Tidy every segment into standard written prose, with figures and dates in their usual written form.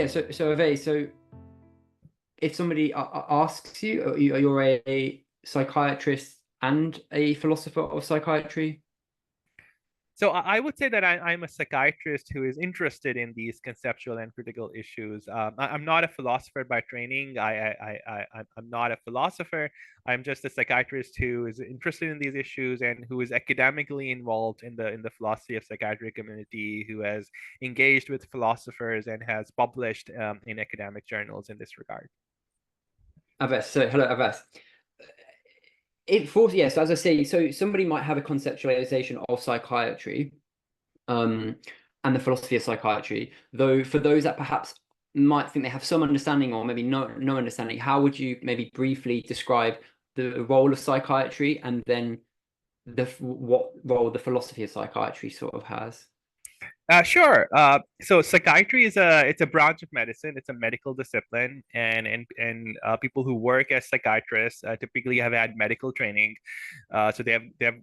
So Ave, so if somebody asks you, you're a psychiatrist and a philosopher of psychiatry. So I would say that I'm a psychiatrist who is interested in these conceptual and critical issues. I'm not a philosopher by training. I'm not a philosopher. I'm just a psychiatrist who is interested in these issues and who is academically involved in the philosophy of psychiatry community, who has engaged with philosophers and has published in academic journals in this regard. Aves, so hello, Aves. Yes, as I say, so somebody might have a conceptualization of psychiatry, um, and the philosophy of psychiatry. Though for those that perhaps might think they have some understanding or maybe no understanding, how would you maybe briefly describe the role of psychiatry and then what role the philosophy of psychiatry sort of has? Sure. So psychiatry is it's a branch of medicine. It's a medical discipline, and people who work as psychiatrists typically have had medical training. So they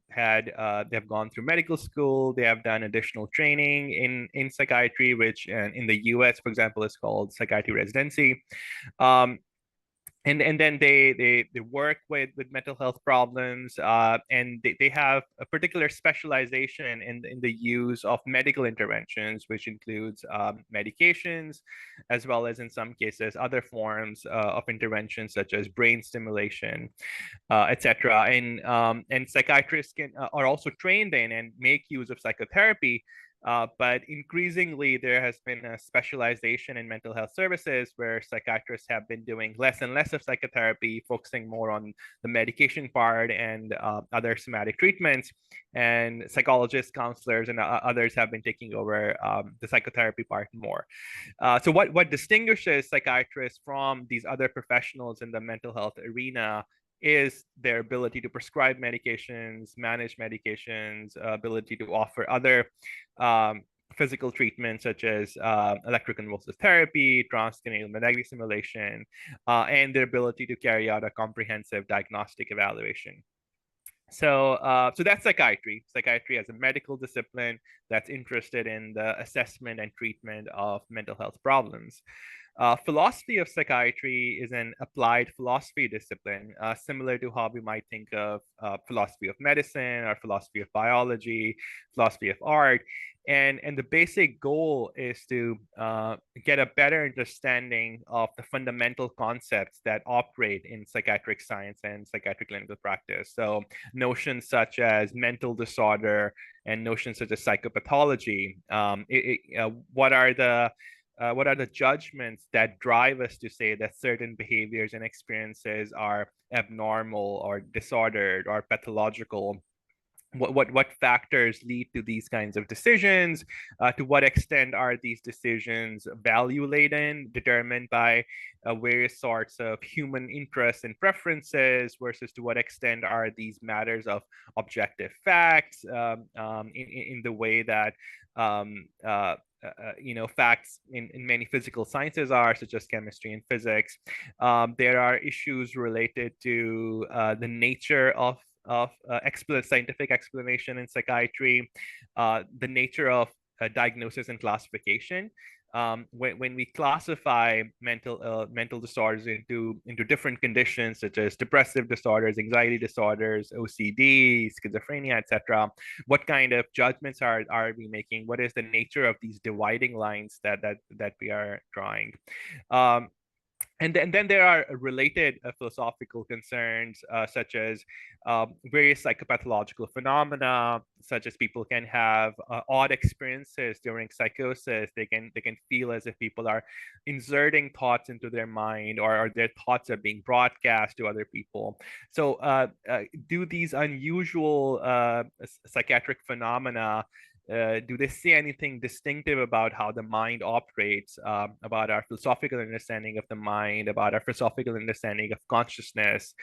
have gone through medical school. They have done additional training in psychiatry, which in the U.S., for example, is called psychiatry residency. Um, and then they work with mental health problems, and they have a particular specialization in the use of medical interventions, which includes medications, as well as in some cases other forms of interventions such as brain stimulation, etc. And psychiatrists are also trained in and make use of psychotherapy. But increasingly, there has been a specialization in mental health services where psychiatrists have been doing less and less of psychotherapy, focusing more on the medication part and other somatic treatments. And psychologists, counselors, and others have been taking over the psychotherapy part more. So, what distinguishes psychiatrists from these other professionals in the mental health arena is their ability to prescribe medications, manage medications, ability to offer other um, physical treatments such as electroconvulsive therapy, transcranial magnetic stimulation, and their ability to carry out a comprehensive diagnostic evaluation. So that's psychiatry. Psychiatry as a medical discipline that's interested in the assessment and treatment of mental health problems. Philosophy of psychiatry is an applied philosophy discipline, similar to how we might think of philosophy of medicine or philosophy of biology, philosophy of art. And the basic goal is to get a better understanding of the fundamental concepts that operate in psychiatric science and psychiatric clinical practice. So notions such as mental disorder and notions such as psychopathology. What are the judgments that drive us to say that certain behaviors and experiences are abnormal or disordered or pathological? What factors lead to these kinds of decisions? To what extent are these decisions value laden, determined by various sorts of human interests and preferences, versus to what extent are these matters of objective facts, in the way that um, uh, facts in many physical sciences are, such as chemistry and physics. There are issues related to the nature of scientific explanation in psychiatry, the nature of diagnosis and classification. When we classify mental disorders into different conditions such as depressive disorders, anxiety disorders, OCD, schizophrenia, etc., what kind of judgments are we making? What is the nature of these dividing lines that we are drawing? Um, and then there are related philosophical concerns, such as various psychopathological phenomena, such as people can have odd experiences during psychosis. They can feel as if people are inserting thoughts into their mind, or their thoughts are being broadcast to other people. So do these unusual psychiatric phenomena, do they say anything distinctive about how the mind operates, about our philosophical understanding of the mind, about our philosophical understanding of consciousness,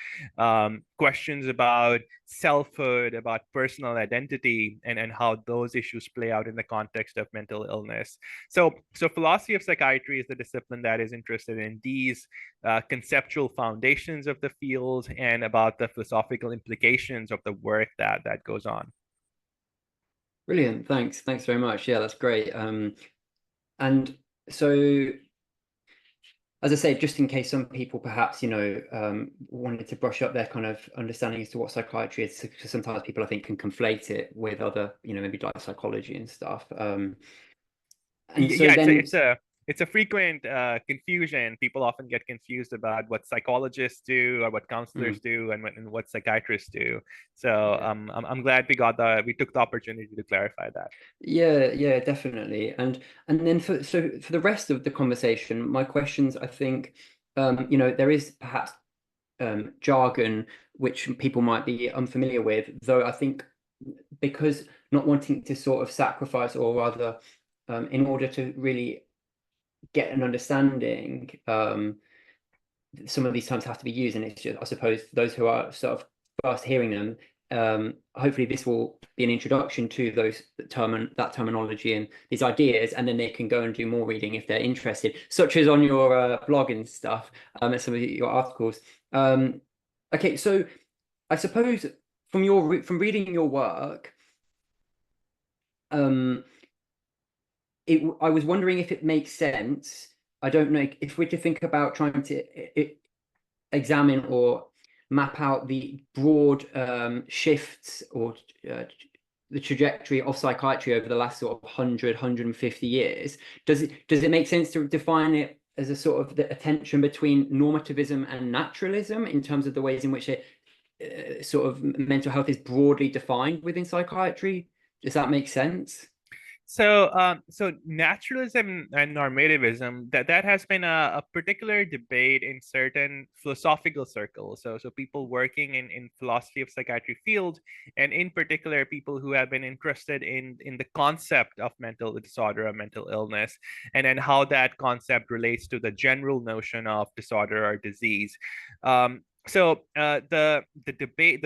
questions about selfhood, about personal identity, and how those issues play out in the context of mental illness? So philosophy of psychiatry is the discipline that is interested in these conceptual foundations of the field and about the philosophical implications of the work that goes on. Brilliant. Thanks very much. Yeah, that's great. And so as I say, just in case some people perhaps, wanted to brush up their kind of understanding as to what psychiatry is, because sometimes people, I think, can conflate it with other, maybe like psychology and stuff. And so Yeah, then, it's a frequent confusion. People often get confused about what psychologists do or what counselors do and what psychiatrists do. So yeah. I'm glad we took the opportunity to clarify that. Yeah, definitely. And then for the rest of the conversation, my questions, I think, there is perhaps jargon which people might be unfamiliar with, though I think because not wanting to sort of sacrifice, or rather, in order to really get an understanding, some of these terms have to be used, and it's just, I suppose, those who are sort of first hearing them, hopefully this will be an introduction to that terminology and these ideas, and then they can go and do more reading if they're interested, such as on your blog and stuff, and some of your articles. Okay, so I suppose from reading your work, um, I was wondering if it makes sense. I don't know if we're to think about trying to examine or map out the broad shifts, or the trajectory of psychiatry over the last sort of 150 years. Does it make sense to define it as a sort of the tension between normativism and naturalism in terms of the ways in which it sort of mental health is broadly defined within psychiatry? Does that make sense? So naturalism and normativism, that has been a particular debate in certain philosophical circles. So people working in philosophy of psychiatry field, and in particular people who have been interested in the concept of mental disorder or mental illness, and then how that concept relates to the general notion of disorder or disease. The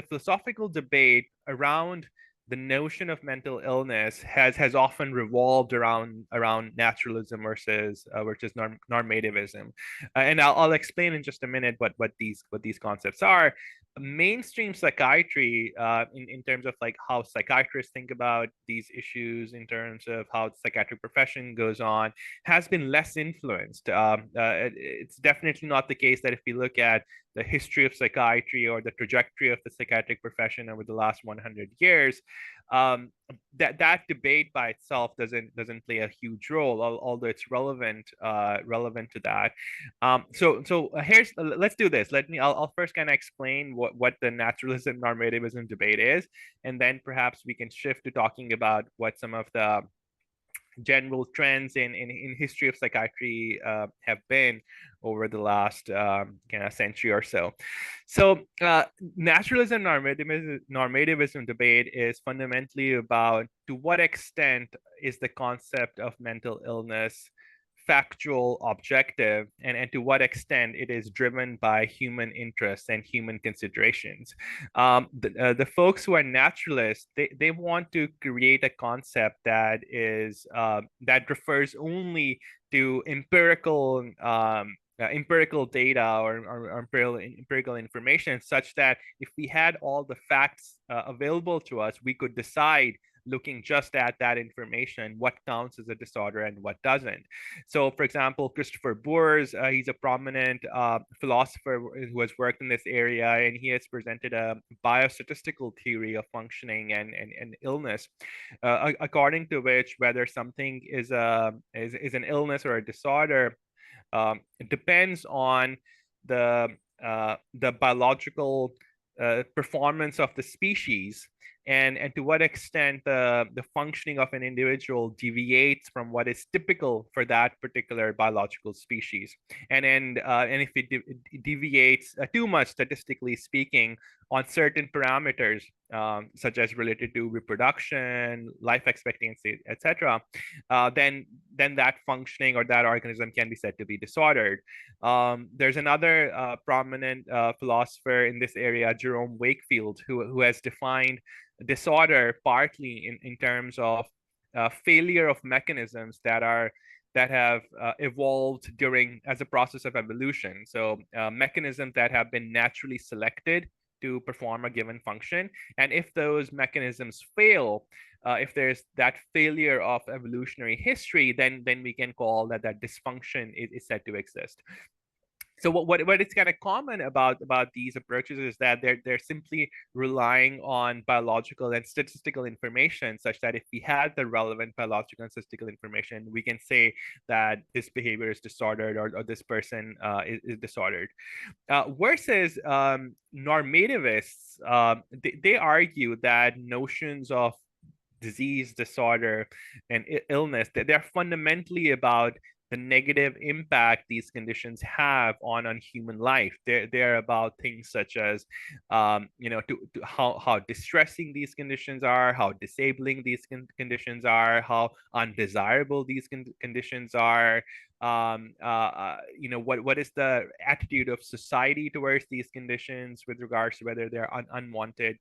philosophical debate around the notion of mental illness has often revolved around naturalism versus normativism, and I'll explain in just a minute what these concepts are. Mainstream psychiatry, in terms of like how psychiatrists think about these issues, in terms of how the psychiatric profession goes on, has been less influenced. It's definitely not the case that if we look at the history of psychiatry or the trajectory of the psychiatric profession over the last 100 years, um, that debate by itself doesn't play a huge role, although it's relevant to that. Here's let's do this. I'll first kind of explain what the naturalism normativism debate is, and then perhaps we can shift to talking about what some of the general trends in history of psychiatry have been over the last kind of century or so. Naturalism normativism debate is fundamentally about to what extent is the concept of mental illness factual, objective, and to what extent it is driven by human interests and human considerations. The folks who are naturalists, they want to create a concept that is that refers only to empirical data or empirical information, such that if we had all the facts available to us, we could decide, looking just at that information, what counts as a disorder and what doesn't. So, for example, Christopher Boers, he's a prominent philosopher who has worked in this area, and he has presented a biostatistical theory of functioning and illness, according to which whether something is an illness or a disorder it depends on the biological performance of the species, and to what extent the functioning of an individual deviates from what is typical for that particular biological species. And if it deviates too much, statistically speaking, on certain parameters, such as related to reproduction, life expectancy, etc., then that functioning or that organism can be said to be disordered. There's another prominent philosopher in this area, Jerome Wakefield, who has defined disorder partly in terms of failure of mechanisms that have evolved during as a process of evolution. So mechanisms that have been naturally selected to perform a given function, and if those mechanisms fail, if there's that failure of evolutionary history, then we can call that dysfunction is said to exist. So what is kind of common about these approaches is that they're simply relying on biological and statistical information, such that if we had the relevant biological and statistical information, we can say that this behavior is disordered, or this person is disordered. Versus normativists, they argue that notions of disease, disorder, and illness, that they're fundamentally about the negative impact these conditions have on human life. They're about things such as, to how distressing these conditions are, how disabling these conditions are, how undesirable these conditions are. What is the attitude of society towards these conditions with regards to whether they're unwanted.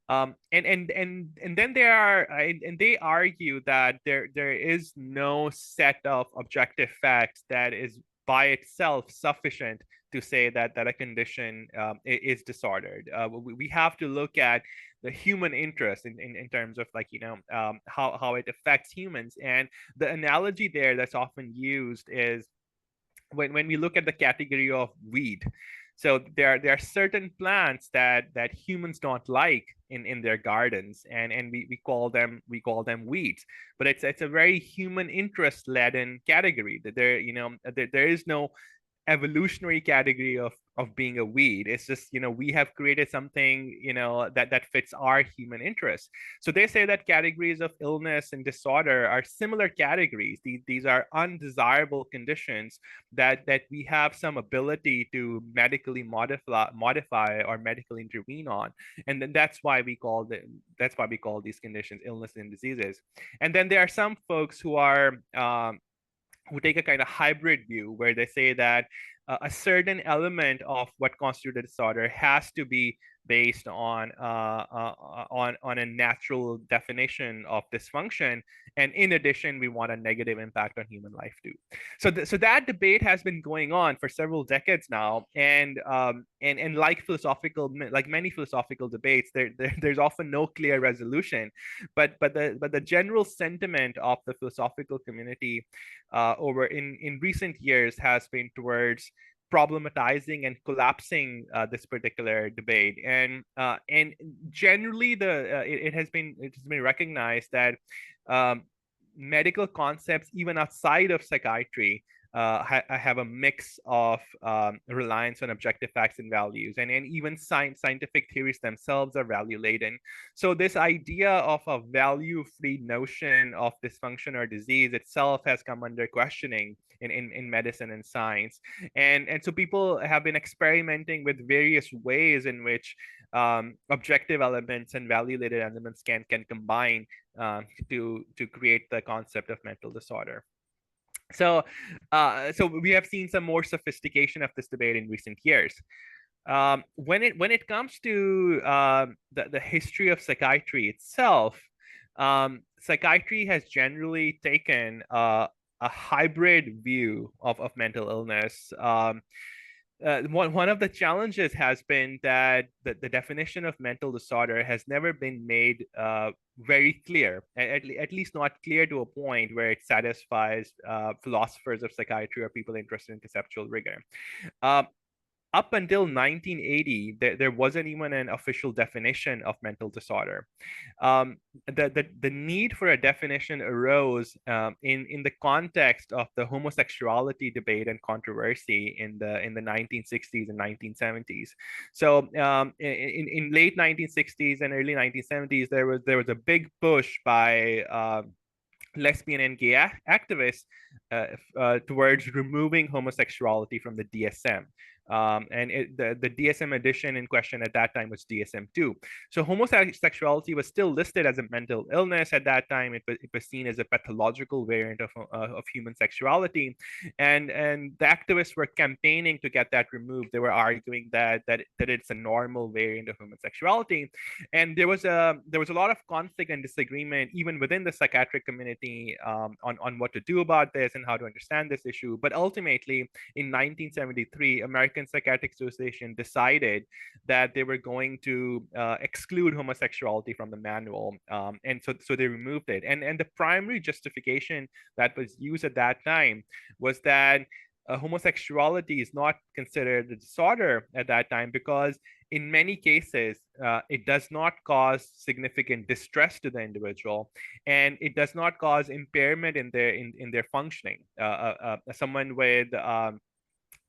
And then they argue that there is no set of objective facts that is by itself sufficient to say that a condition is disordered. We have to look at the human interest in terms of, like, how it affects humans. And the analogy there that's often used is when we look at the category of weed. So there are certain plants that humans don't like in their gardens, and we call them weeds. But it's a very human interest laden category. That there is no evolutionary category of being a weed. It's just, we have created something, that fits our human interests. So they say that categories of illness and disorder are similar categories. These are undesirable conditions that we have some ability to medically modify or medically intervene on. And then that's why we call these conditions illness and diseases. And then there are some folks who take a kind of hybrid view, where they say that a certain element of what constitutes a disorder has to be based on a natural definition of dysfunction, and in addition, we want a negative impact on human life too. So that debate has been going on for several decades now, and like many philosophical debates, there's often no clear resolution, but the general sentiment of the philosophical community over in recent years has been towards problematizing and collapsing this particular debate. And generally, it has been recognized that medical concepts, even outside of psychiatry, have a mix of reliance on objective facts and values, and even scientific theories themselves are value laden. So this idea of a value-free notion of dysfunction or disease itself has come under questioning in medicine and science. And so people have been experimenting with various ways in which objective elements and value-laden elements can combine to create the concept of mental disorder. So we have seen some more sophistication of this debate in recent years. When it comes to the history of psychiatry itself, psychiatry has generally taken a hybrid view of mental illness. One of the challenges has been that the definition of mental disorder has never been made very clear, at least not clear to a point where it satisfies philosophers of psychiatry or people interested in conceptual rigor. Up until 1980, there wasn't even an official definition of mental disorder. The need for a definition arose in the context of the homosexuality debate and controversy in the 1960s and 1970s. So in late 1960s and early 1970s, there was a big push by lesbian and gay activists towards removing homosexuality from the DSM. And the DSM edition in question at that time was DSM-2. So homosexuality was still listed as a mental illness at that time. It was seen as a pathological variant of human sexuality, and the activists were campaigning to get that removed. They were arguing that it's a normal variant of homosexuality, and there was a lot of conflict and disagreement even within the psychiatric community on what to do about this and how to understand this issue. But ultimately, in 1973, American Psychiatric Association decided that they were going to exclude homosexuality from the manual, and so they removed it. And the primary justification that was used at that time was that homosexuality is not considered a disorder at that time, because in many cases it does not cause significant distress to the individual, and it does not cause impairment in their functioning. Someone with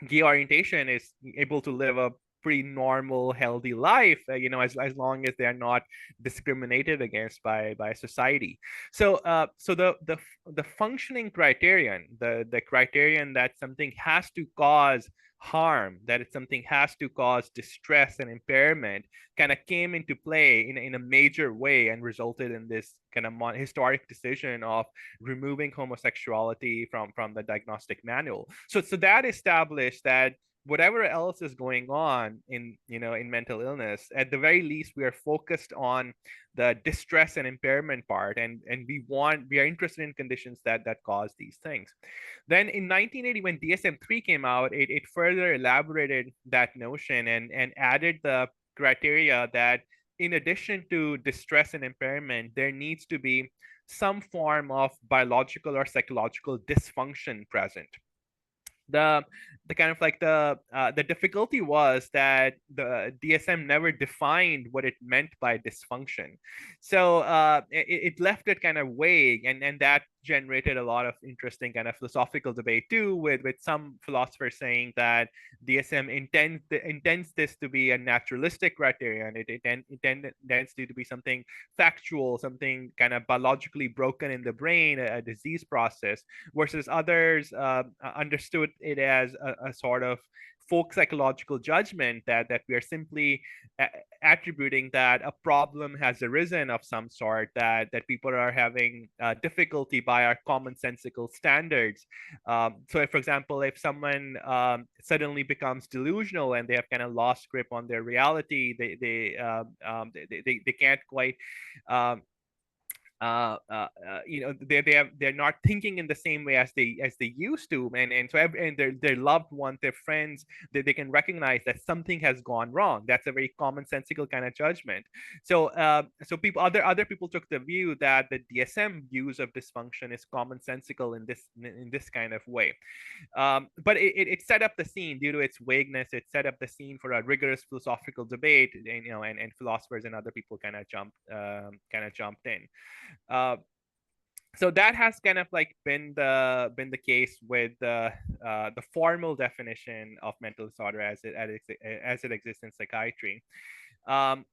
gay orientation is able to live a pretty normal, healthy life, as long as they are not discriminated against by society. So the functioning criterion, the criterion that something has to cause harm, that something has to cause distress and impairment, kind of came into play in a major way and resulted in this kind of historic decision of removing homosexuality from the diagnostic manual. So that established that whatever else is going on in mental illness, at the very least we are focused on the distress and impairment part, and we are interested in conditions that cause these things. Then in 1980, when DSM-3 came out, it further elaborated that notion and added the criteria that in addition to distress and impairment, there needs to be some form of biological or psychological dysfunction present. The kind of like the difficulty was that the DSM never defined what it meant by dysfunction, so it left it kind of vague, and that generated a lot of interesting kind of philosophical debate too, with some philosophers saying that DSM intends this to be a naturalistic criterion. It intends to be something factual, something kind of biologically broken in the brain, a disease process, versus others understood it as a sort of folk psychological judgment that we are simply attributing that a problem has arisen of some sort, that people are having difficulty by our commonsensical standards. So if, for example, if someone suddenly becomes delusional and they have kind of lost grip on their reality, they can't quite they're not thinking in the same way as they used to, and their loved ones, their friends, they can recognize that something has gone wrong. That's a very commonsensical kind of judgment. So people, other people took the view that the DSM views of dysfunction is commonsensical in this kind of way. But it set up the scene due to its vagueness. It set up the scene for a rigorous philosophical debate, and philosophers and other people kind of jumped in. uh, so that has kind of like been the case with the formal definition of mental disorder as it exists in psychiatry. Um,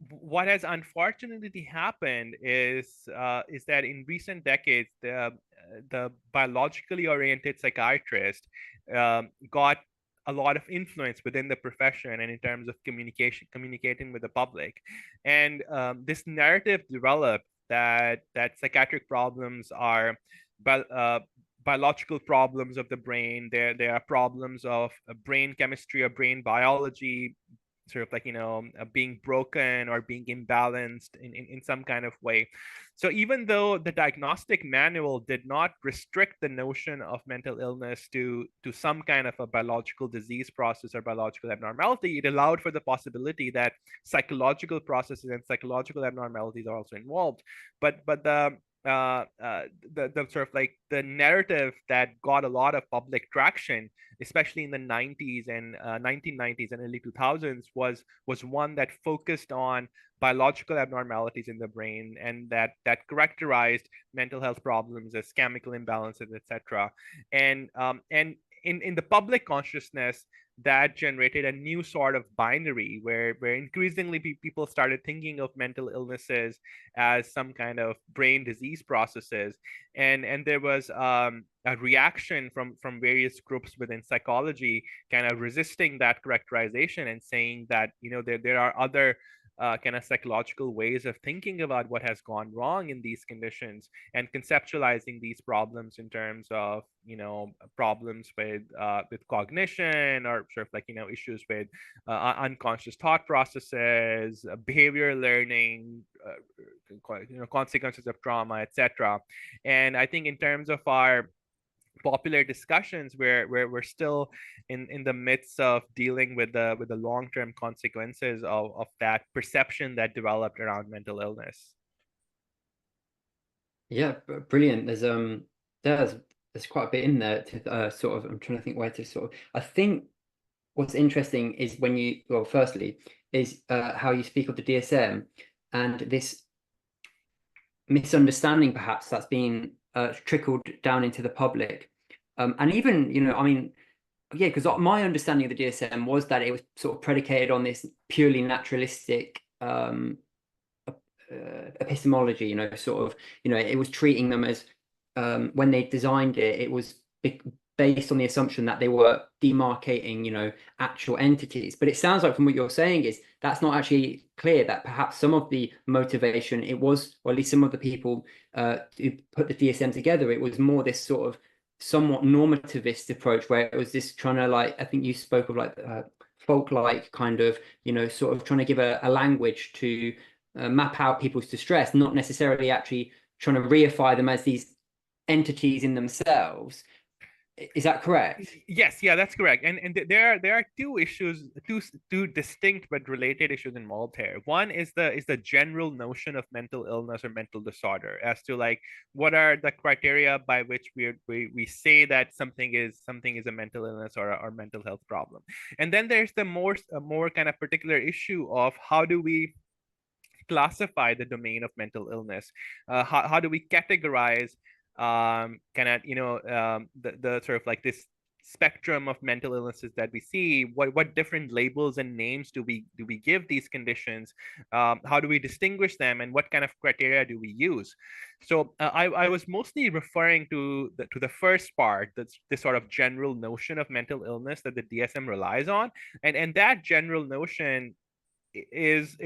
what has unfortunately happened is that in recent decades the biologically oriented psychiatrist got a lot of influence within the profession and in terms of communicating with the public, and this narrative developed that psychiatric problems are biological problems of the brain. There are problems of brain chemistry or brain biology, sort of like being broken or being imbalanced in some kind of way. So even though the diagnostic manual did not restrict the notion of mental illness to some kind of a biological disease process or biological abnormality, it allowed for the possibility that psychological processes and psychological abnormalities are also involved. But the sort of like the narrative that got a lot of public traction, especially in the 90s and 1990s and early 2000s, was one that focused on biological abnormalities in the brain, and that characterized mental health problems as chemical imbalances, etc. And in the public consciousness, that generated a new sort of binary where increasingly people started thinking of mental illnesses as some kind of brain disease processes, and there was a reaction from various groups within psychology kind of resisting that characterization and saying that there are other kind of psychological ways of thinking about what has gone wrong in these conditions, and conceptualizing these problems in terms of problems with cognition, or sort of like issues with unconscious thought processes, behavior learning, consequences of trauma, etc. And I think in terms of our popular discussions where we're still in the midst of dealing with the long-term consequences of that perception that developed around mental illness. Yeah, brilliant. There's there's quite a bit in there to sort of, I'm trying to think where to sort of, I think what's interesting is when you, well, firstly, is how you speak of the DSM and this misunderstanding perhaps that's been trickled down into the public. And even, you know, I mean, yeah, because my understanding of the DSM was that it was sort of predicated on this purely naturalistic epistemology, you know, sort of, you know, it was treating them as when they designed it, it was based on the assumption that they were demarcating, you know, actual entities. But it sounds like from what you're saying is that's not actually clear, that perhaps some of the motivation it was, or at least some of the people who put the DSM together, it was more this sort of somewhat normativist approach where it was this trying to, like, I think you spoke of like folk-like kind of, you know, sort of trying to give a language to map out people's distress, not necessarily actually trying to reify them as these entities in themselves. Is that correct? Yes, yeah, that's correct. And there are two issues, two distinct but related issues involved here. One is the general notion of mental illness or mental disorder, as to like what are the criteria by which we say that something is a mental illness or mental health problem. And then there's the more kind of particular issue of how do we classify the domain of mental illness? How do we categorize kind of, the sort of like this spectrum of mental illnesses that we see? What different labels and names do we give these conditions? How do we distinguish them, and what kind of criteria do we use? So I was mostly referring to the first part, that's this sort of general notion of mental illness that the DSM relies on, and that general notion is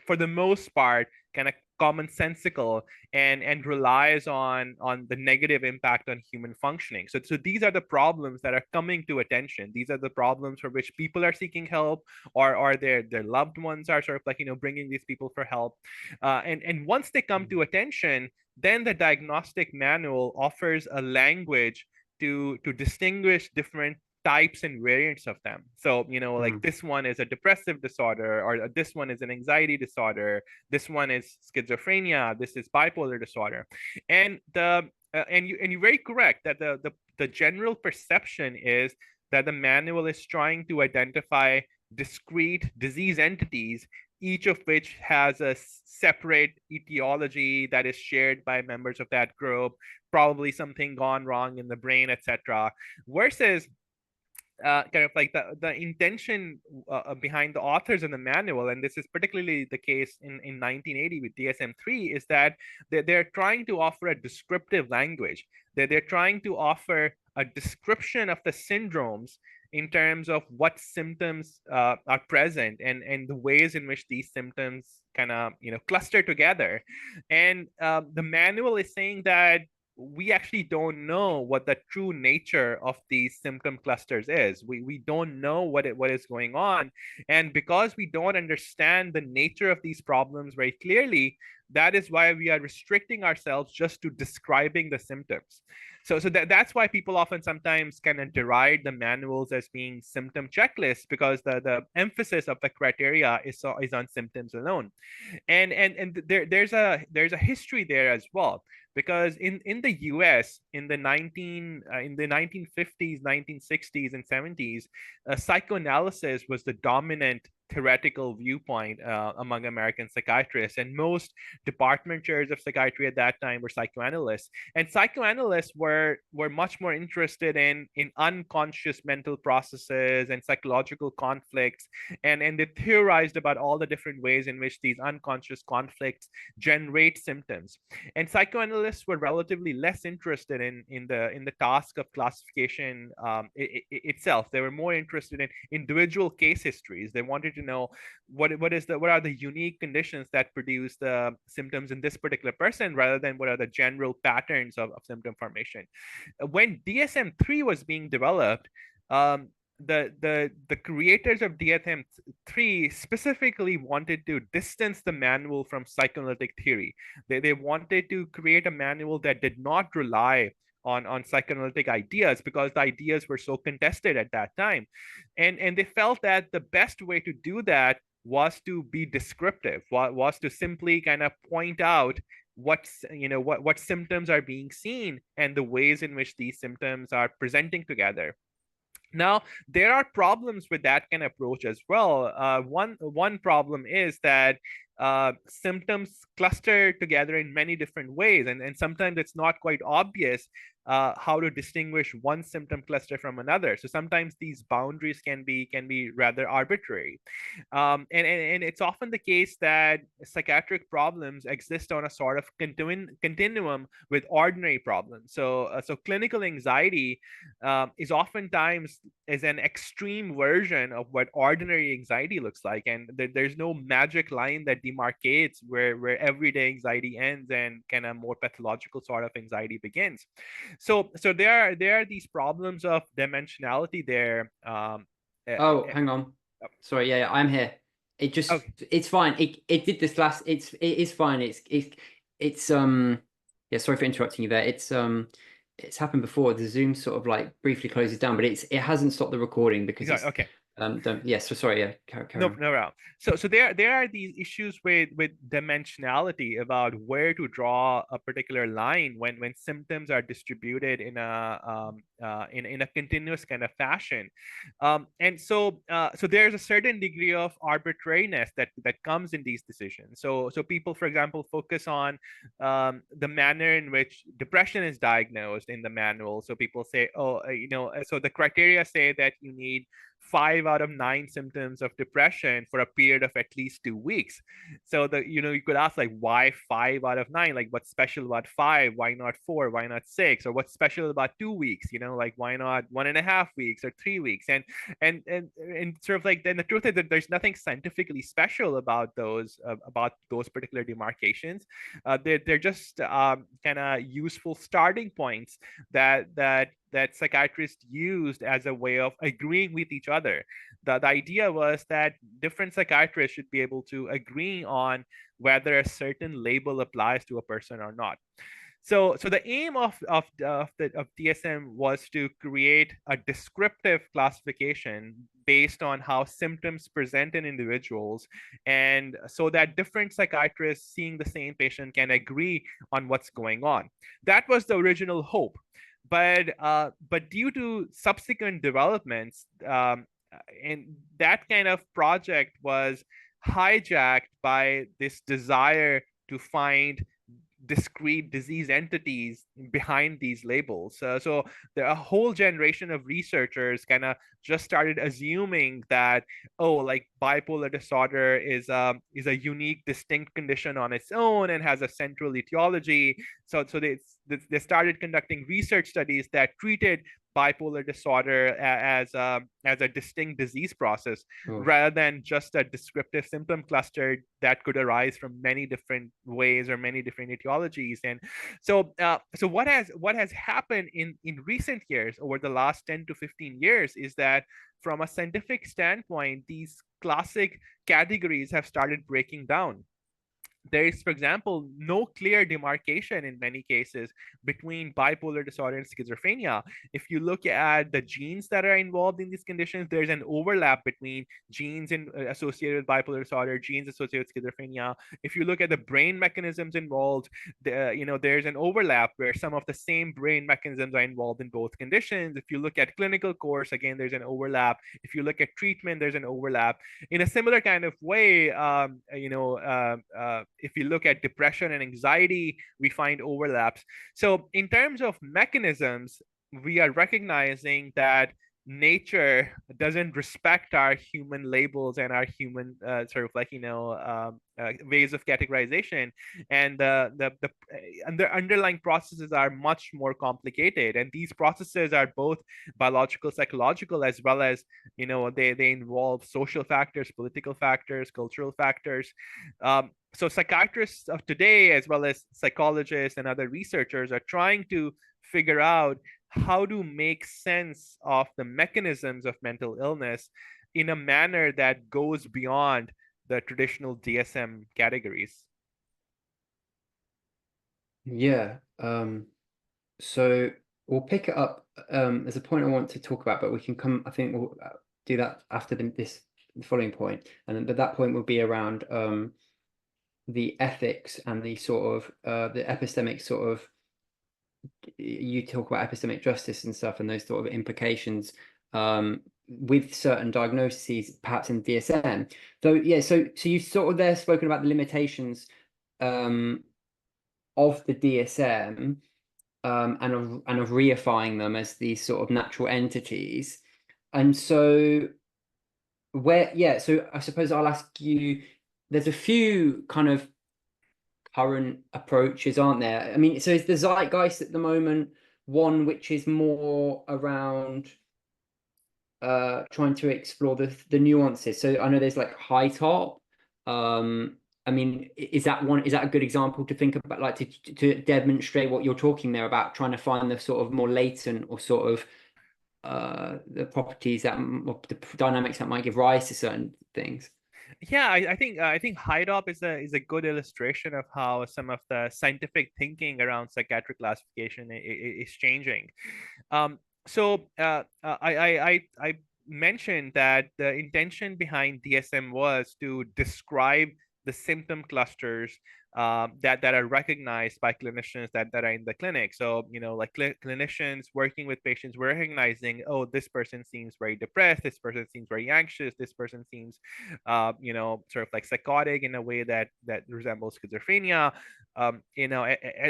for the most part kind of commonsensical and relies on the negative impact on human functioning. So these are the problems that are coming to attention. These are the problems for which people are seeking help, or their loved ones are sort of like, bringing these people for help. And once they come to attention, then the diagnostic manual offers a language to distinguish different types and variants of them. So, like this one is a depressive disorder, or this one is an anxiety disorder, this one is schizophrenia, this is bipolar disorder. And you're very correct that the general perception is that the manual is trying to identify discrete disease entities, each of which has a separate etiology that is shared by members of that group, probably something gone wrong in the brain, etc. Versus kind of like the intention behind the authors in the manual, and this is particularly the case in 1980 with DSM-3, is that they're trying to offer a descriptive language. They're trying to offer a description of the syndromes in terms of what symptoms are present, and the ways in which these symptoms kind of cluster together. And the manual is saying that we actually don't know what the true nature of these symptom clusters is. We don't know what is going on. And because we don't understand the nature of these problems very clearly, that is why we are restricting ourselves just to describing the symptoms. So that's why people often sometimes kind of deride the manuals as being symptom checklists, because the emphasis of the criteria is on symptoms alone. And there's a history there as well, because in the US in the 1950s, 1960s, and 70s, psychoanalysis was the dominant theoretical viewpoint among American psychiatrists, and most department chairs of psychiatry at that time were psychoanalysts. And psychoanalysts were much more interested in unconscious mental processes and psychological conflicts, and they theorized about all the different ways in which these unconscious conflicts generate symptoms. And psychoanalysts were relatively less interested in the task of classification itself. They were more interested in individual case histories. They wanted to know what are the unique conditions that produce the symptoms in this particular person, rather than what are the general patterns of symptom formation. When DSM-3 was being developed, the creators of DSM-3 specifically wanted to distance the manual from psychoanalytic theory. They wanted to create a manual that did not rely on psychoanalytic ideas, because the ideas were so contested at that time. And they felt that the best way to do that was to be descriptive, was to simply kind of point out what symptoms are being seen and the ways in which these symptoms are presenting together. Now, there are problems with that kind of approach as well. One problem is that symptoms cluster together in many different ways, and sometimes it's not quite obvious how to distinguish one symptom cluster from another. So sometimes these boundaries can be rather arbitrary, and it's often the case that psychiatric problems exist on a sort of continuum with ordinary problems. So clinical anxiety is oftentimes is an extreme version of what ordinary anxiety looks like, and there's no magic line that demarcates where everyday anxiety ends and kind of more pathological sort of anxiety begins. So there are these problems of dimensionality there. Oh, hang on. Sorry, yeah, I'm here. It just Okay. it's fine. It did this last. It is fine. It's yeah. Sorry for interrupting you there. It's happened before. The Zoom sort of like briefly closes down, but it hasn't stopped the recording because it's Okay. don't yeah. So sorry. Yeah, carry No, on. no problem. So there are these issues with dimensionality about where to draw a particular line when symptoms are distributed in a continuous kind of fashion, and so there's a certain degree of arbitrariness that comes in these decisions. So people, for example, focus on the manner in which depression is diagnosed in the manual. So people say, oh, so the criteria say that you need 5 out of 9 symptoms of depression for a period of at least 2 weeks. So you could ask, like, why 5 out of 9? Like, what's special about 5? Why not 4? Why not 6? Or what's special about 2 weeks? Like, why not 1.5 weeks or 3 weeks? And sort of like, then the truth is that there's nothing scientifically special about those particular demarcations. They're just kind of useful starting points that psychiatrists used as a way of agreeing with each other. The idea was that different psychiatrists should be able to agree on whether a certain label applies to a person or not. So the aim of DSM was to create a descriptive classification based on how symptoms present in individuals, and so that different psychiatrists seeing the same patient can agree on what's going on. That was the original hope, but due to subsequent developments, and that kind of project was hijacked by this desire to find discrete disease entities behind these labels. So there are a whole generation of researchers kind of just started assuming that, oh, like, bipolar disorder is a unique, distinct condition on its own and has a central etiology. So they started conducting research studies that treated bipolar disorder as a distinct disease process, Oh. rather than just a descriptive symptom cluster that could arise from many different ways or many different etiologies. And so what has happened in recent years, over the last 10 to 15 years, is that from a scientific standpoint, these classic categories have started breaking down. There is, for example, no clear demarcation in many cases between bipolar disorder and schizophrenia. If you look at the genes that are involved in these conditions, there's an overlap between genes associated with bipolar disorder, genes associated with schizophrenia. If you look at the brain mechanisms involved, there's an overlap where some of the same brain mechanisms are involved in both conditions. If you look at clinical course, again, there's an overlap. If you look at treatment, there's an overlap. In a similar kind of way, if you look at depression and anxiety, we find overlaps. So in terms of mechanisms, we are recognizing that nature doesn't respect our human labels and our human sort of like ways of categorization, and the underlying processes are much more complicated, and these processes are both biological, psychological, as well as they involve social factors, political factors, cultural factors. So psychiatrists of today, as well as psychologists and other researchers, are trying to figure out how to make sense of the mechanisms of mental illness in a manner that goes beyond the traditional DSM categories. Yeah. So we'll pick it up. There's a point I want to talk about, but we can come. I think we'll do that after the following point, and then, but that point will be around the ethics and the sort of the epistemic sort of, you talk about epistemic justice and stuff and those sort of implications with certain diagnoses, perhaps in DSM. Though, yeah, so you sort of there spoken about the limitations of the DSM, and of reifying them as these sort of natural entities. And so so I suppose I'll ask you, there's a few kind of current approaches, aren't there? I mean, so is the zeitgeist at the moment one which is more around trying to explore the nuances? So I know there's like HiTop. I mean, is that a good example to think about, like to demonstrate what you're talking there about, trying to find the sort of more latent or sort of the properties that, or the dynamics that might give rise to certain things? Yeah, I think HiTop is a good illustration of how some of the scientific thinking around psychiatric classification is changing. I mentioned that the intention behind DSM was to describe the symptom clusters that are recognized by clinicians that are in the clinic. So, like clinicians working with patients, we're recognizing, oh, this person seems very depressed, this person seems very anxious, this person seems, sort of like psychotic in a way that resembles schizophrenia,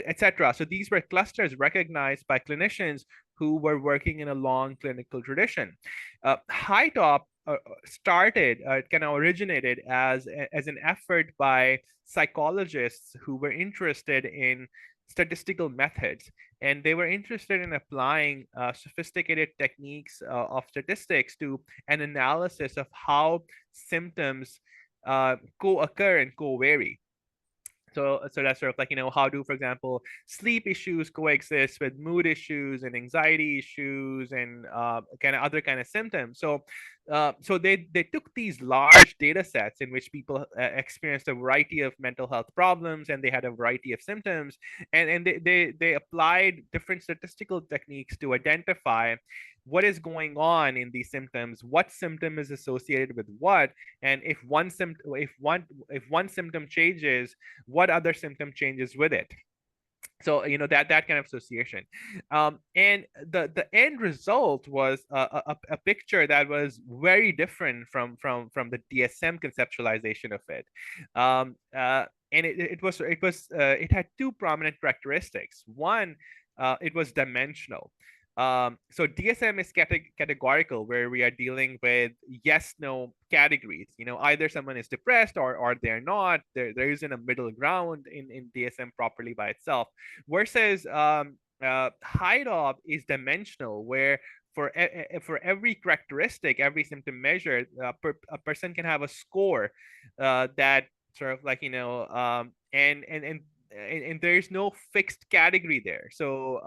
etc. So these were clusters recognized by clinicians who were working in a long clinical tradition. HiTop kind of originated as an effort by psychologists who were interested in statistical methods, and they were interested in applying sophisticated techniques of statistics to an analysis of how symptoms co-occur and co-vary. So that's sort of like, how do, for example, sleep issues coexist with mood issues and anxiety issues and kind of other kind of symptoms. So they took these large data sets in which people experienced a variety of mental health problems, and they had a variety of symptoms, and they applied different statistical techniques to identify what is going on in these symptoms, what symptom is associated with what, and if one symptom changes, what other symptom changes with it. So that kind of association, and the end result was a picture that was very different from the DSM conceptualization of it. And it had two prominent characteristics. One, it was dimensional. So DSM is categorical, where we are dealing with yes no categories. Either someone is depressed or they're not. There isn't a middle ground in DSM properly by itself. Versus HiTop is dimensional, where for every characteristic, every symptom measured, a person can have a score that sort of like, and there's no fixed category there. So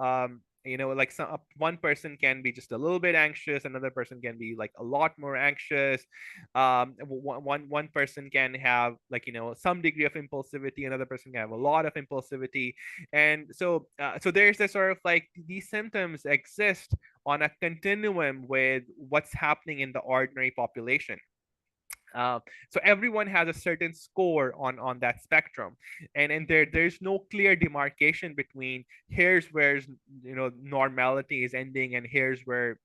like one person can be just a little bit anxious, another person can be like a lot more anxious, one person can have like some degree of impulsivity, another person can have a lot of impulsivity. And so there's this sort of like, these symptoms exist on a continuum with what's happening in the ordinary population. So everyone has a certain score on that spectrum, and there's no clear demarcation between here's where normality is ending and here's where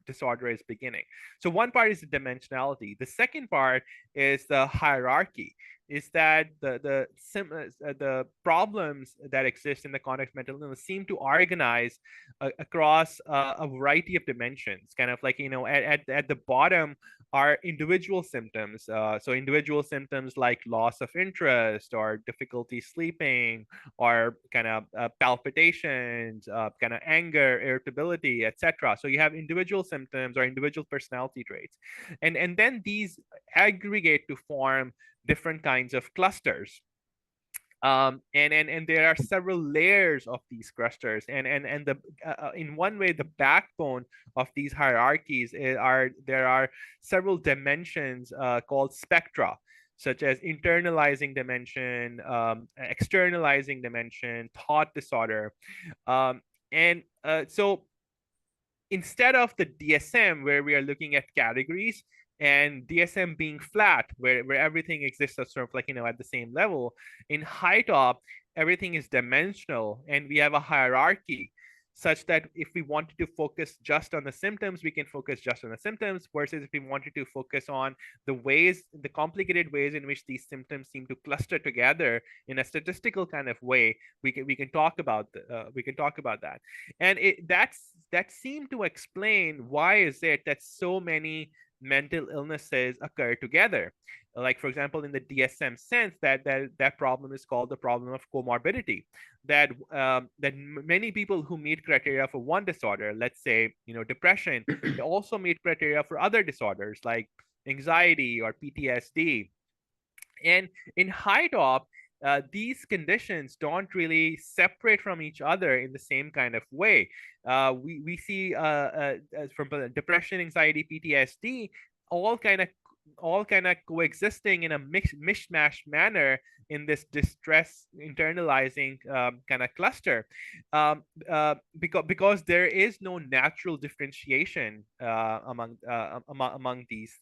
disorder is beginning. So one part is the dimensionality. The second part is the hierarchy. Is that the problems that exist in the context of mental illness seem to organize across a variety of dimensions, kind of like at the bottom are individual symptoms. So individual symptoms like loss of interest or difficulty sleeping or kind of palpitations, kind of anger, irritability, etc. So you have individual symptoms or individual personality traits, and then these aggregate to form different kinds of clusters. And there are several layers of these clusters, and the in one way, the backbone of these hierarchies there are several dimensions called spectra, such as internalizing dimension, externalizing dimension, thought disorder. And so instead of the DSM, where we are looking at categories, and DSM being flat, where everything exists as sort of like, at the same level. In HiTop, everything is dimensional, and we have a hierarchy such that if we wanted to focus just on the symptoms, we can focus just on the symptoms, versus if we wanted to focus on the complicated ways in which these symptoms seem to cluster together in a statistical kind of way, we can talk about that. And that seemed to explain why is it that so many mental illnesses occur together. Like, for example, in the DSM sense, that problem is called the problem of comorbidity. That many people who meet criteria for one disorder, let's say depression, they also meet criteria for other disorders like anxiety or PTSD. And in HiTop, these conditions don't really separate from each other in the same kind of way. We see from depression, anxiety, PTSD, all kind of coexisting in a mishmash manner in this distress internalizing kind of cluster, because there is no natural differentiation among these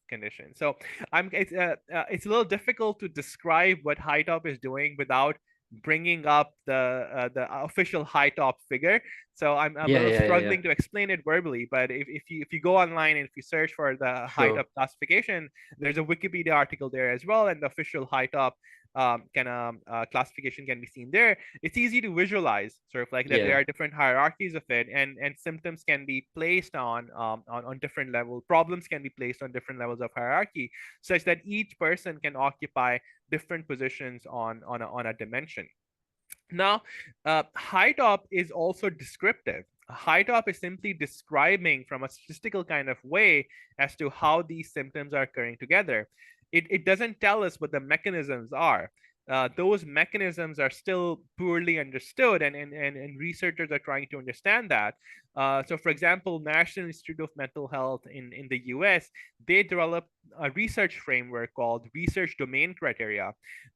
conditions. So it's a little difficult to describe what HiTop is doing without bringing up the official HiTop figure. So I'm a little struggling to explain it verbally. But if you go online and if you search for the HiTop classification, there's a Wikipedia article there as well, and the official HiTop classification can be seen there. It's easy to visualize, sort of like that there are different hierarchies of it, and symptoms can be placed on different levels. Problems can be placed on different levels of hierarchy, such that each person can occupy different positions on a dimension. Now, HiTop is also descriptive. HiTop is simply describing from a statistical kind of way as to how these symptoms are occurring together. It doesn't tell us what the mechanisms are. Those mechanisms are still poorly understood, and researchers are trying to understand that. So, for example, National Institute of Mental Health in the US, they developed a research framework called research domain criteria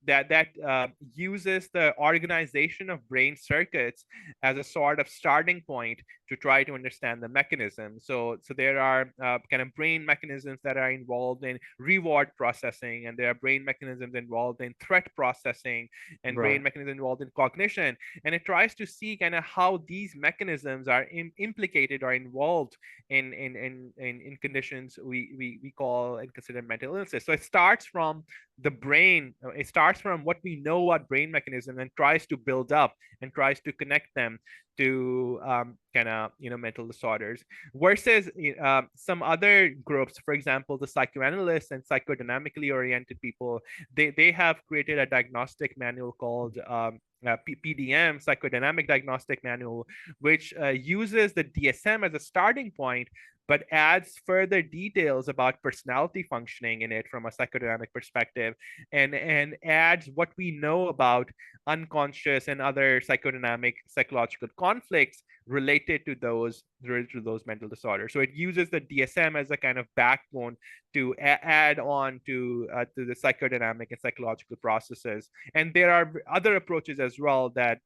that uses the organization of brain circuits as a sort of starting point to try to understand the mechanism. So there are kind of brain mechanisms that are involved in reward processing, and there are brain mechanisms involved in threat processing, and brain mechanisms involved in cognition. And it tries to see kind of how these mechanisms are implicated or involved in conditions we call and consider mental illnesses. So it starts from the brain. It starts from what we know about brain mechanisms and tries to build up and tries to connect them to mental disorders, versus some other groups. For example, the psychoanalysts and psychodynamically oriented people, they have created a diagnostic manual called PDM, Psychodynamic Diagnostic Manual, which uses the DSM as a starting point, but adds further details about personality functioning in it from a psychodynamic perspective, and adds what we know about unconscious and other psychodynamic psychological conflicts related to those mental disorders. So it uses the DSM as a kind of backbone to add on to the psychodynamic and psychological processes. And there are other approaches as well that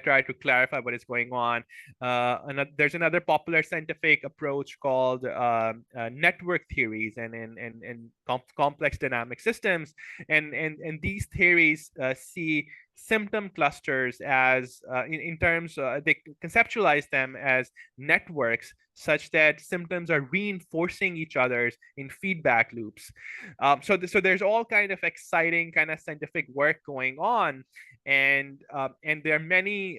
try to clarify what is going on. There's another popular scientific approach called network theories and complex dynamic systems, and these theories see symptom clusters as in terms they conceptualize them as networks such that symptoms are reinforcing each other's in feedback loops. So there's all kind of exciting kind of scientific work going on, and there are many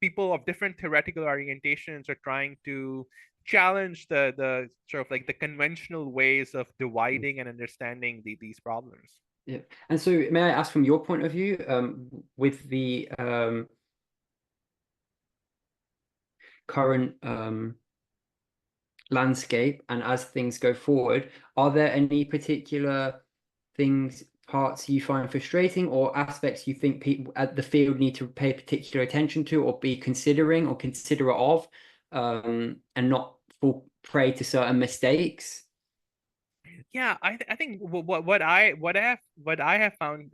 people of different theoretical orientations are trying to challenge the sort of like the conventional ways of dividing and understanding these problems. Yeah. And so may I ask from your point of view, with the current landscape and as things go forward, are there any particular parts you find frustrating, or aspects you think people at the field need to pay particular attention to or be considering or considerate of, and not fall prey to certain mistakes? Yeah, I think what I have found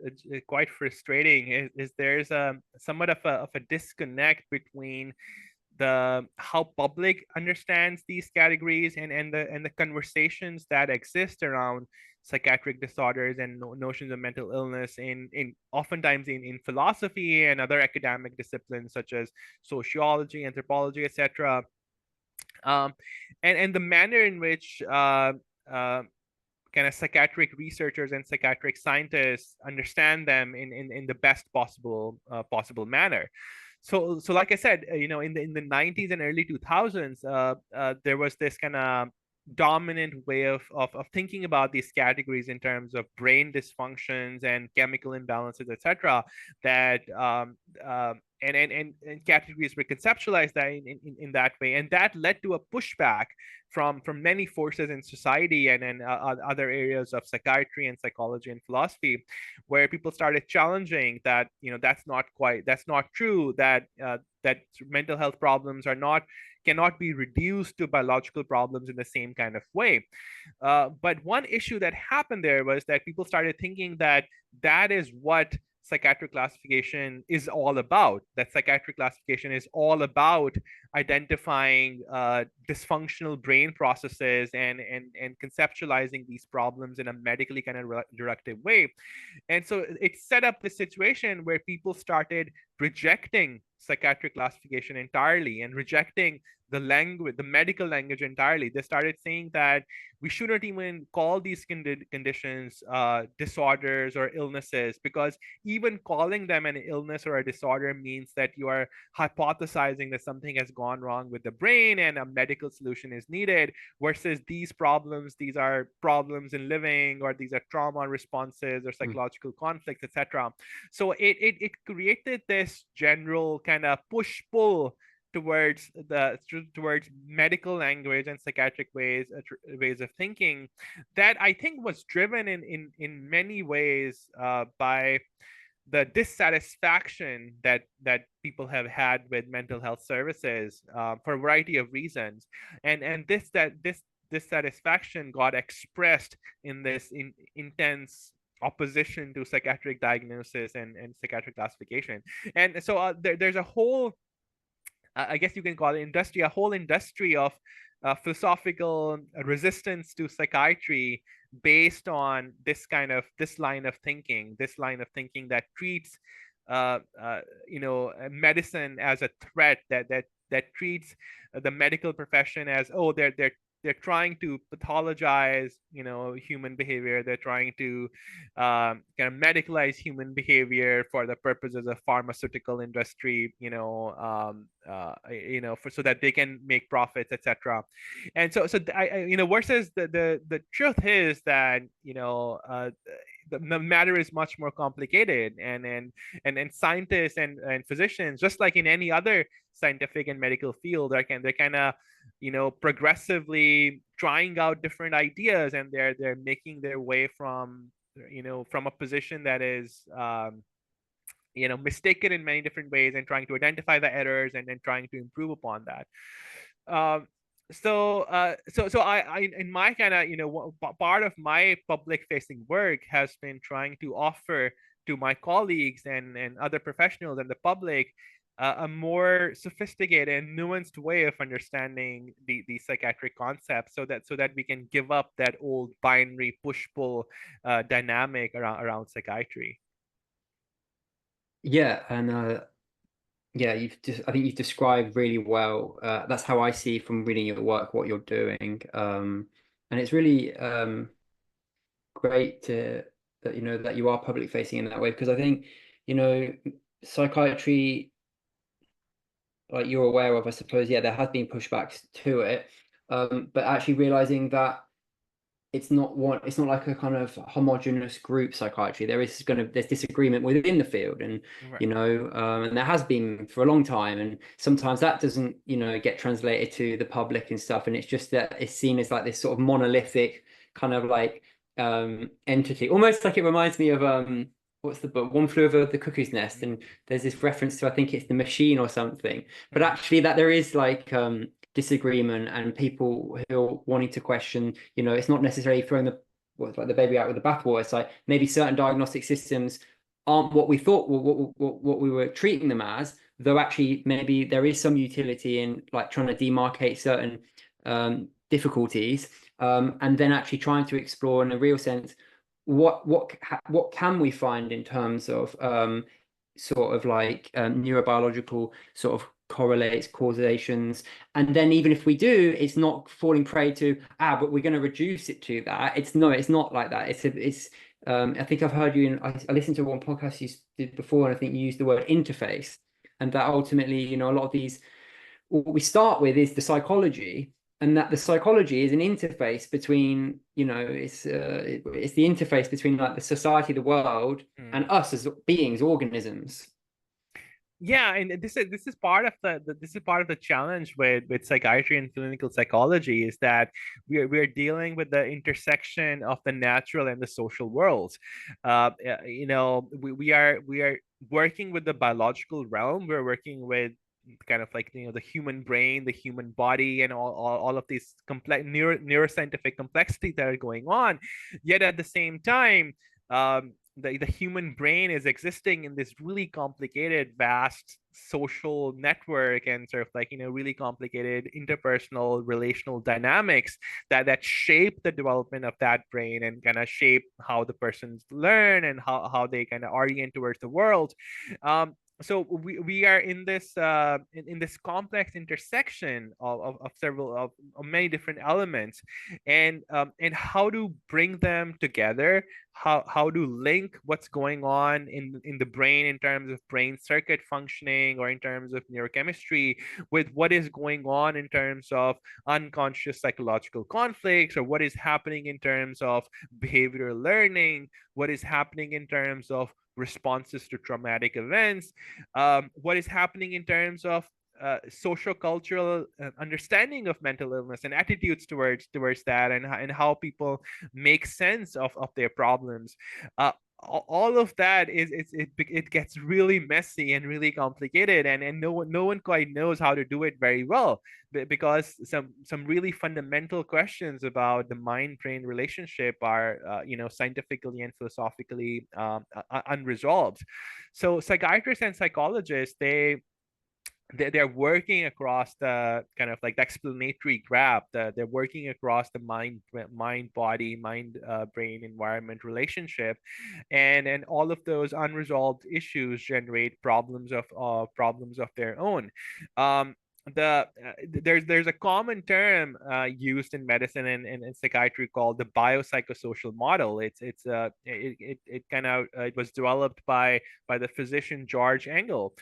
quite frustrating is there's somewhat of a disconnect between how public understands these categories, and the conversations that exist around psychiatric disorders and notions of mental illness in oftentimes in philosophy and other academic disciplines such as sociology, anthropology, etc. um, and the manner in which uh, kind of psychiatric researchers and psychiatric scientists understand them in the best possible manner. So like I said, in the 90s and early 2000s, there was this kind of dominant way of thinking about these categories in terms of brain dysfunctions and chemical imbalances, etc. That and categories were conceptualized that in that way, and that led to a pushback from many forces in society and in other areas of psychiatry and psychology and philosophy, where people started challenging that that's not true, that that mental health problems cannot be reduced to biological problems in the same kind of way. But one issue that happened there was that people started thinking that that is what psychiatric classification is all about, that psychiatric classification is all about identifying dysfunctional brain processes and conceptualizing these problems in a medically kind of directive way. And so it set up this situation where people started rejecting psychiatric classification entirely and rejecting the language, the medical language entirely. They started saying that we shouldn't even call these conditions disorders or illnesses, because even calling them an illness or a disorder means that you are hypothesizing that something has gone wrong with the brain and a medical solution is needed, versus these are problems in living, or these are trauma responses or psychological conflicts, etc. So it created this general kind of push-pull towards medical language and psychiatric ways of thinking, that I think was driven in many ways by the dissatisfaction that people have had with mental health services for a variety of reasons, and this dissatisfaction got expressed in this intense opposition to psychiatric diagnosis and psychiatric classification. And so there's a whole, I guess you can call it industry, a whole industry of philosophical resistance to psychiatry based on this line of thinking, that treats medicine as a threat, that treats the medical profession as, oh, they're trying to pathologize human behavior, they're trying to kind of medicalize human behavior for the purposes of pharmaceutical industry, for so that they can make profits, etc. And so versus the truth is that the matter is much more complicated, and scientists and physicians, just like in any other scientific and medical field, they're kind of progressively trying out different ideas, and they're making their way from from a position that is mistaken in many different ways, and trying to identify the errors and then trying to improve upon that. So I in my kind of part of my public facing work has been trying to offer to my colleagues and other professionals and the public a more sophisticated and nuanced way of understanding the psychiatric concepts, so that we can give up that old binary push-pull dynamic around psychiatry. Yeah, and yeah, I think you've described really well. That's how I see from reading your work what you're doing, and it's really great that that you are public facing in that way, because I think psychiatry, like you're aware of, I suppose, yeah, there has been pushbacks to it, but actually realizing that it's not like a kind of homogenous group psychiatry. There's disagreement within the field, and Right. and there has been for a long time, and sometimes that doesn't get translated to the public and stuff, and it's just that it's seen as like this sort of monolithic kind of like entity, almost like it reminds me of what's the book, One Flew Over the Cuckoo's Nest, and there's this reference to, I think it's The Machine or something, but actually that there is like disagreement and people who are wanting to question, it's not necessarily throwing the baby out with the bathwater. It's like maybe certain diagnostic systems aren't what we thought, what we were treating them as, though actually maybe there is some utility in like trying to demarcate certain difficulties, and then actually trying to explore in a real sense what can we find in terms of sort of like neurobiological sort of correlates, causations, and then even if we do, it's not falling prey to but we're going to reduce it to that. It's not like that. It's I think I've heard you in I listened to one podcast you did before, and I think you used the word interface, and that ultimately, you know, a lot of these, what we start with is the psychology, and that the psychology is an interface between, you know, it's the interface between like the society, the world, and us as beings, organisms. Yeah, and this is part of this is part of the challenge with psychiatry and clinical psychology, is that we're dealing with the intersection of the natural and the social worlds. You know, we are working with the biological realm. We're working with kind of like, you know, the human brain, the human body, and all of these complex neuroscientific complexities that are going on. Yet at the same time, the human brain is existing in this really complicated, vast social network, and sort of like, you know, really complicated interpersonal relational dynamics that shape the development of that brain, and kind of shape how the persons learn, and how they kind of orient towards the world. So we are in this in this complex intersection of several of many different elements, and how to bring them together, how to link what's going on in the brain in terms of brain circuit functioning, or in terms of neurochemistry, with what is going on in terms of unconscious psychological conflicts, or what is happening in terms of behavioral learning, what is happening in terms of responses to traumatic events, what is happening in terms of social cultural understanding of mental illness and attitudes towards that, and how people make sense of their problems. All of that it gets really messy and really complicated, and no one quite knows how to do it very well, because some really fundamental questions about the mind brain relationship are you know, scientifically and philosophically unresolved. So psychiatrists and psychologists, they're working across the kind of like the explanatory graph. They're working across the mind body, mind brain environment relationship, and all of those unresolved issues generate problems of their own. There's a common term used in medicine and psychiatry called the biopsychosocial model. It kind of it was developed by the physician George Engel,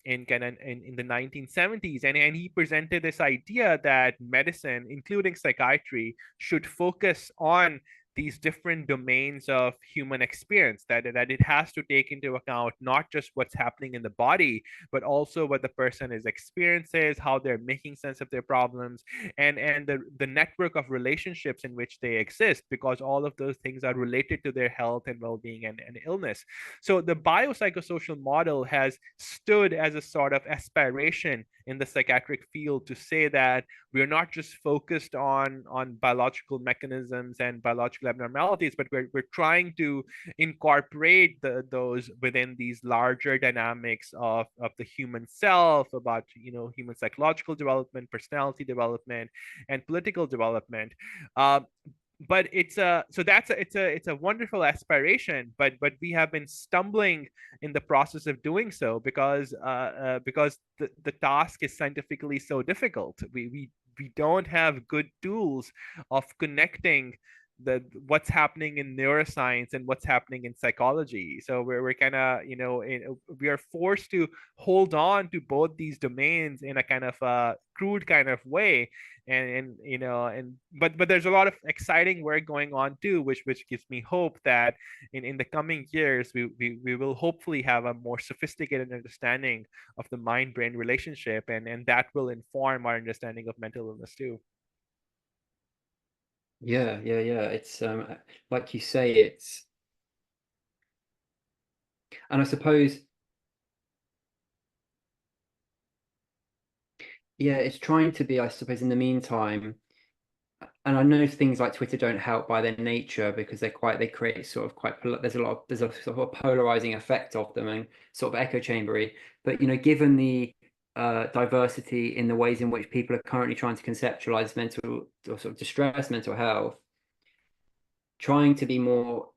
in the 1970s, and he presented this idea that medicine, including psychiatry, should focus on these different domains of human experience, that it has to take into account not just what's happening in the body, but also what the person is experiences, how they're making sense of their problems, and the network of relationships in which they exist, because all of those things are related to their health and well-being and illness. So the biopsychosocial model has stood as a sort of aspiration in the psychiatric field to say that we're not just focused on biological mechanisms and biological abnormalities, but we're trying to incorporate those within these larger dynamics of the human self, about, you know, human psychological development, personality development, and political development. But it's a wonderful aspiration, but we have been stumbling in the process of doing so, because the task is scientifically so difficult. We don't have good tools of connecting what's happening in neuroscience and what's happening in psychology. So we're kind of, you know, we are forced to hold on to both these domains in a kind of crude kind of way, and you know, but there's a lot of exciting work going on too, which gives me hope that in the coming years we will hopefully have a more sophisticated understanding of the mind brain relationship, and that will inform our understanding of mental illness too. Yeah, yeah, yeah. It's like you say, it's, and I suppose, yeah, it's trying to be, I suppose, in the meantime, and I know things like Twitter don't help by their nature because they create sort of there's a sort of a polarizing effect of them and sort of echo chambery. But given the diversity in the ways in which people are currently trying to conceptualize mental or sort of distress, mental health, trying to be more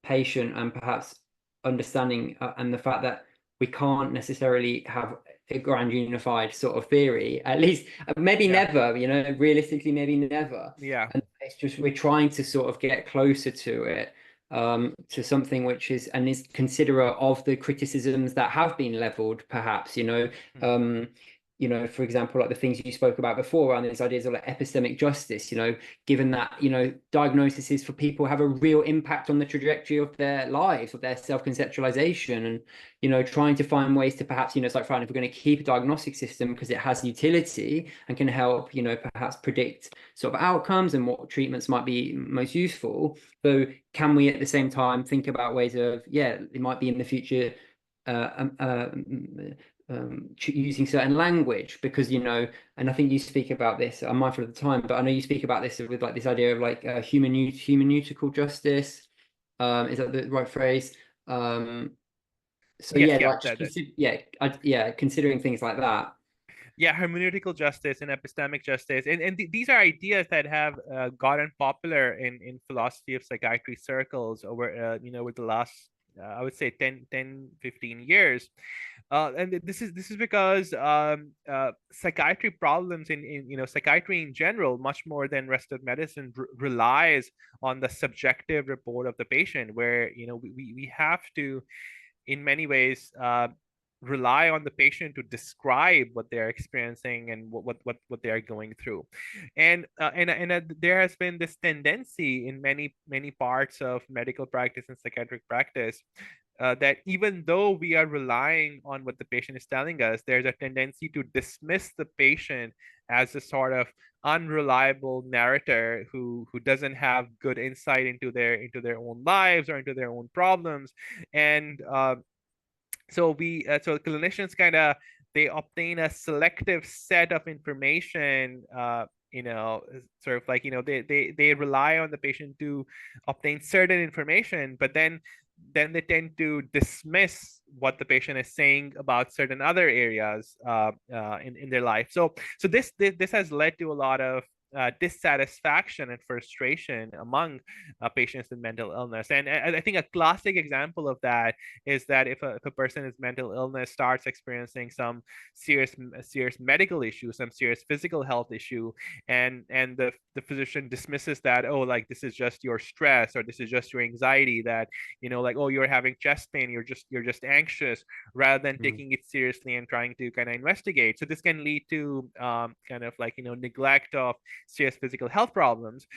patient and perhaps understanding, and the fact that we can't necessarily have a grand unified sort of theory, at least maybe Yeah. never, realistically, maybe never. Yeah. And it's just we're trying to sort of get closer to it, to something which is considerate of the criticisms that have been leveled, perhaps, Mhm. um, for example, like the things you spoke about before around these ideas of like epistemic justice, given that, diagnoses for people have a real impact on the trajectory of their lives, of their self-conceptualization, and, trying to find ways to perhaps, it's like, fine, if we're going to keep a diagnostic system because it has utility and can help, perhaps predict sort of outcomes and what treatments might be most useful. So can we at the same time think about ways of, it might be in the future, using certain language, because and I think you speak about this, I'm mindful of the time, but I know you speak about this with like this idea of like humanutical justice, is that the right phrase? So Yes, yeah, yeah, like just considering things like that. yeah, hermeneutical justice and epistemic justice, and these are ideas that have gotten popular in philosophy of psychiatry circles over with the last I would say 15 years. And this is because psychiatry problems in psychiatry in general, much more than rest of medicine, relies on the subjective report of the patient, where we have to, in many ways, rely on the patient to describe what they're experiencing and what they are going through. And there has been this tendency in many parts of medical practice and psychiatric practice, that even though we are relying on what the patient is telling us, there's a tendency to dismiss the patient as a sort of unreliable narrator who doesn't have good insight into their own lives or into their own problems. And so clinicians kind of, they obtain a selective set of information, sort of like, they rely on the patient to obtain certain information, but then they tend to dismiss what the patient is saying about certain other areas in their life. So this has led to a lot of dissatisfaction and frustration among patients with mental illness. And I think a classic example of that is that if a person with mental illness starts experiencing some serious medical issue, some serious physical health issue, and the physician dismisses that, oh, like, this is just your stress, or this is just your anxiety, that, like, oh, you're having chest pain, you're just anxious, rather than Mm. taking it seriously and trying to kind of investigate. So this can lead to kind of like, neglect of serious physical health problems.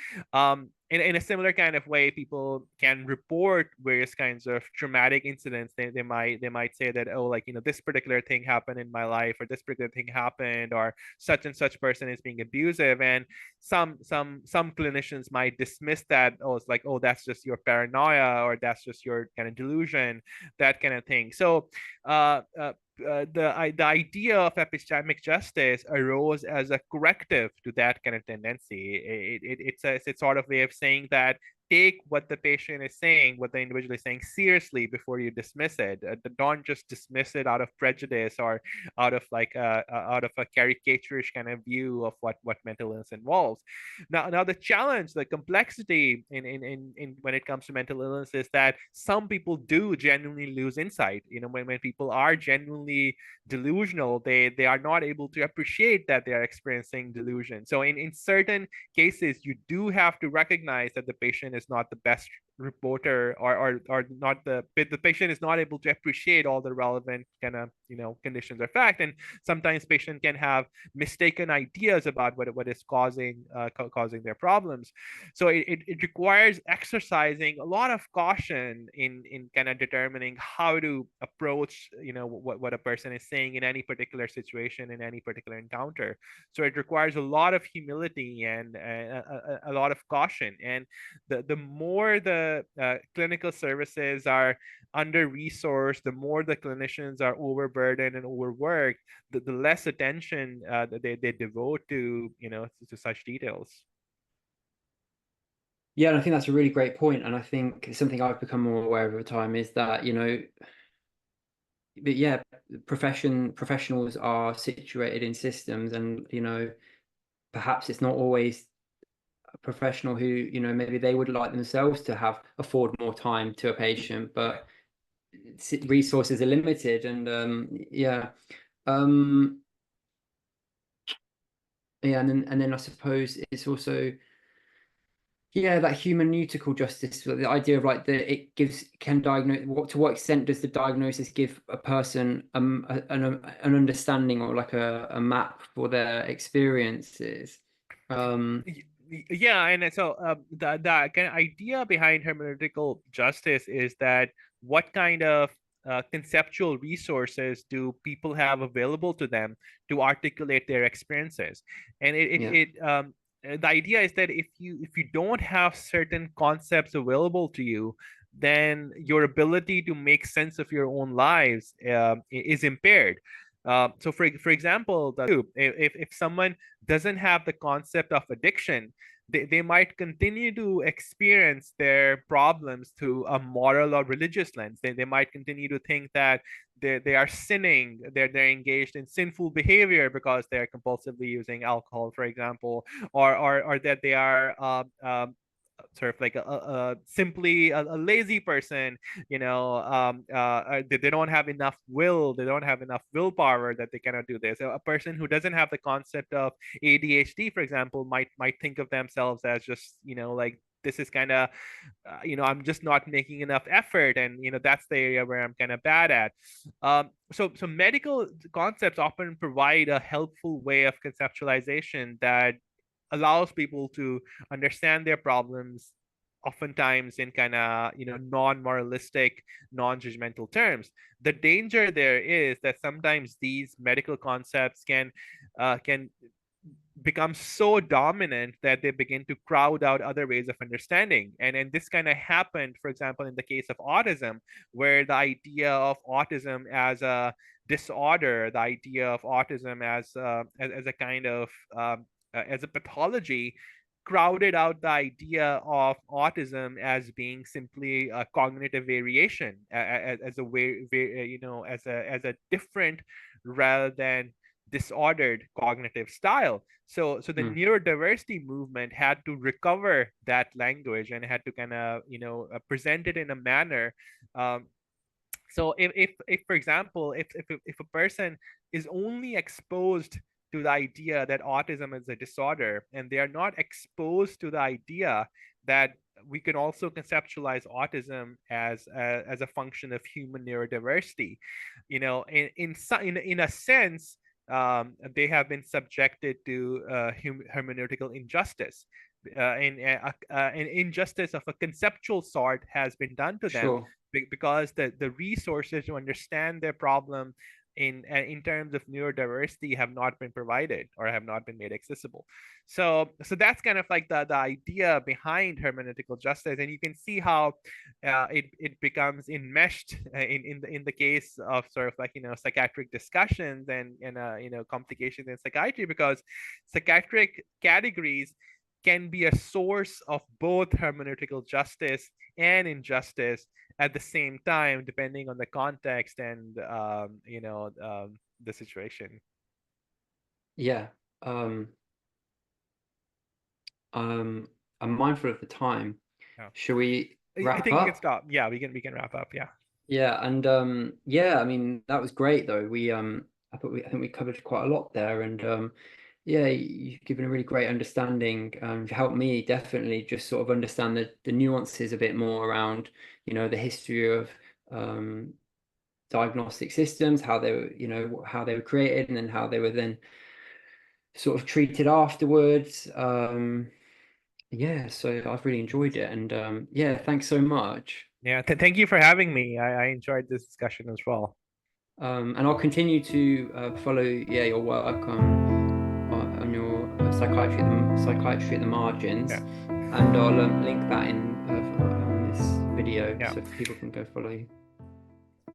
In a similar kind of way, people can report various kinds of traumatic incidents. They might say that, oh, like, this particular thing happened in my life, or this particular thing happened, or such and such person is being abusive. And some clinicians might dismiss that. Oh, it's like, oh, that's just your paranoia, or that's just your kind of delusion, that kind of thing. So the idea of epistemic justice arose as a corrective to that kind of tendency. It's sort of way of saying that, take what the patient is saying, what the individual is saying, seriously before you dismiss it. Don't just dismiss it out of prejudice, or out of a caricaturish kind of view of what mental illness involves. Now the challenge, the complexity in when it comes to mental illness, is that some people do genuinely lose insight. When people are genuinely delusional, they are not able to appreciate that they are experiencing delusion. So in certain cases, you do have to recognize that the patient is not the best reporter, or not the patient is not able to appreciate all the relevant kind of conditions or fact. And sometimes patient can have mistaken ideas about what is causing their problems. So it requires exercising a lot of caution in kind of determining how to approach what a person is saying in any particular situation, in any particular encounter. So it requires a lot of humility and a lot of caution. And the more the clinical services are under-resourced, the more the clinicians are overburdened and overworked, the less attention that they devote to, to such details. Yeah, and I think that's a really great point. And I think something I've become more aware of over time is that, but yeah, professionals are situated in systems, and perhaps it's not always a professional who, maybe they would like themselves to have afford more time to a patient, but resources are limited, and um, and then I suppose it's also, yeah, that hermeneutical justice, the idea of like can diagnose, to what extent does the diagnosis give a person an understanding, or like a map for their experiences. Yeah, and so the kind of idea behind hermeneutical justice is that what kind of conceptual resources do people have available to them to articulate their experiences? And the idea is that if you don't have certain concepts available to you, then your ability to make sense of your own lives is impaired. So for example, if someone doesn't have the concept of addiction, they might continue to experience their problems through a moral or religious lens. They might continue to think that they are sinning, they're engaged in sinful behavior because they're compulsively using alcohol, for example, or that they are sort of like simply a lazy person, they don't have enough will, they don't have enough willpower, that they cannot do this. So a person who doesn't have the concept of ADHD, for example, might think of themselves as just, like, this is kind of I'm just not making enough effort, and that's the area where I'm kind of bad at. So medical concepts often provide a helpful way of conceptualization that allows people to understand their problems, oftentimes in kind of non-moralistic, non-judgmental terms. The danger there is that sometimes these medical concepts can become so dominant that they begin to crowd out other ways of understanding. And this kind of happened, for example, in the case of autism, where the idea of autism as a disorder, the idea of autism as a kind of as a pathology, crowded out the idea of autism as being simply a cognitive variation, as a way, as a different rather than disordered cognitive style. So the neurodiversity movement had to recover that language and had to kind of present it in a manner. So if for example, if a person is only exposed to the idea that autism is a disorder, and they are not exposed to the idea that we can also conceptualize autism as a function of human neurodiversity, in a sense, they have been subjected to hermeneutical injustice. An injustice of a conceptual sort has been done to them, Sure. because the resources to understand their problem in terms of neurodiversity have not been provided or have not been made accessible. So that's kind of like the idea behind hermeneutical justice, and you can see how it becomes enmeshed in the case of sort of like psychiatric discussions and complications in psychiatry, because psychiatric categories can be a source of both hermeneutical justice and injustice at the same time, depending on the context and the situation. Yeah. Um, I'm mindful of the time. Yeah. Should we I wrap think we can up? stop. Yeah, we can wrap up. Yeah. Yeah, and yeah, I mean that was great though. I think we covered quite a lot there, and yeah, you've given a really great understanding. You've helped me definitely just sort of understand the nuances a bit more around, the history of um diagnostic systems, how they were, how they were created, and then how they were then sort of treated afterwards. Yeah, so I've really enjoyed it, and yeah, thanks so much. Yeah. Thank you for having me. I enjoyed this discussion as well. And I'll continue to follow, yeah, your work on your psychiatry at the margins, Yeah. and I'll link that in on this video Yeah. so people can go follow you.